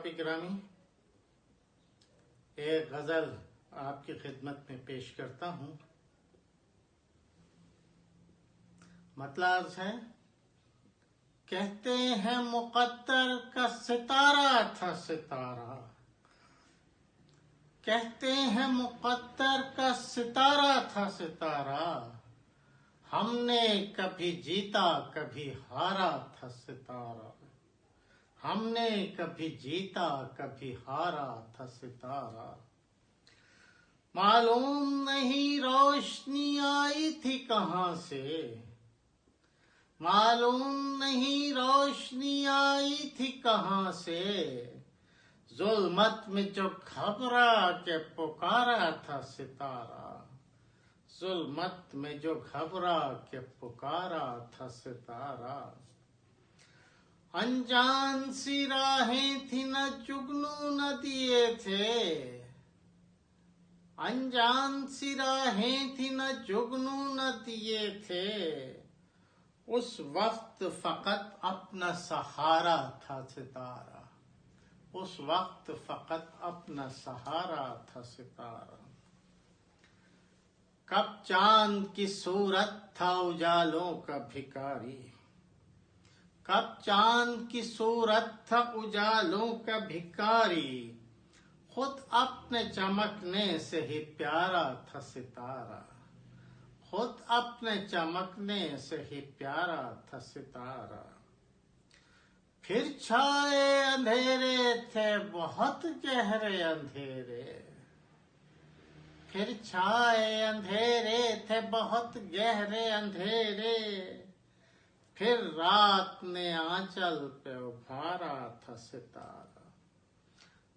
احباب گرامی، ایک غزل آپ کی خدمت میں پیش کرتا ہوں۔ مطلب ہے، کہتے ہیں مقدر کا ستارہ تھا ستارہ، کہتے ہیں مقدر کا ستارہ تھا ستارہ، ہم نے کبھی جیتا کبھی ہارا تھا ستارہ، ہم نے کبھی جیتا کبھی ہارا تھا ستارہ۔ معلوم نہیں روشنی آئی تھی کہاں سے، معلوم نہیں روشنی آئی تھی کہاں سے، ظلمت میں جو گھبرا کے پکارا تھا ستارہ، ظلمت میں جو گھبرا کے پکارا تھا ستارہ۔ انجان سی راہیں تھی نہ جگنو نہ دیے تھے، انجان سی راہیں تھی نہ جگنو نہ دیے تھے، اس وقت فقط اپنا سہارا تھا ستارہ، اس وقت فقط اپنا سہارا تھا ستارہ۔ کب چاند کی صورت تھا اجالوں کا بھکاری، کب چاند کی صورت تھا اجالوں کا بھکاری، خود اپنے چمکنے سے ہی پیارا تھا ستارہ، خود اپنے چمکنے سے ہی پیارا تھا ستارہ۔ پھر چھائے اندھیرے تھے بہت گہرے اندھیرے، پھر چھائے اندھیرے تھے بہت گہرے اندھیرے، پھر رات نے آنچل پہ ابھارا تھا ستارہ،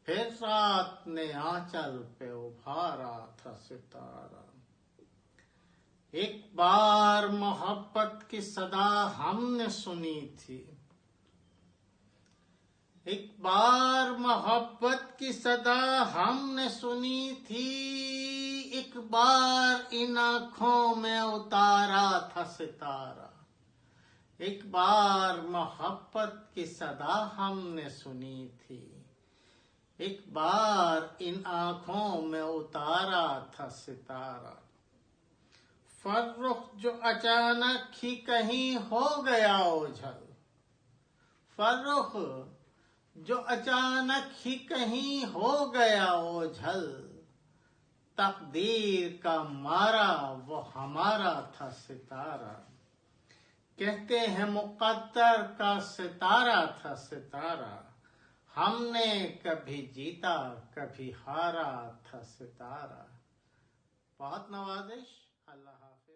پھر رات نے آنچل پہ ابھارا تھا ستارہ۔ ایک بار محبت کی صدا ہم نے سنی تھی، ایک بار محبت کی صدا ہم نے سنی تھی، ایک بار ان آنکھوں میں اتارا تھا ستارہ، ایک بار محبت کی صدا ہم نے سنی تھی، ایک بار ان آنکھوں میں اتارا تھا ستارہ۔ فرخ جو اچانک ہی کہیں ہو گیا اوجھل، فرخ جو اچانک ہی کہیں ہو گیا اوجھل، تقدیر کا مارا وہ ہمارا تھا ستارہ، کہتے ہیں مقدر کا ستارہ تھا ستارہ، ہم نے کبھی جیتا کبھی ہارا تھا ستارہ۔ بہت نوازش۔ اللہ حافظ۔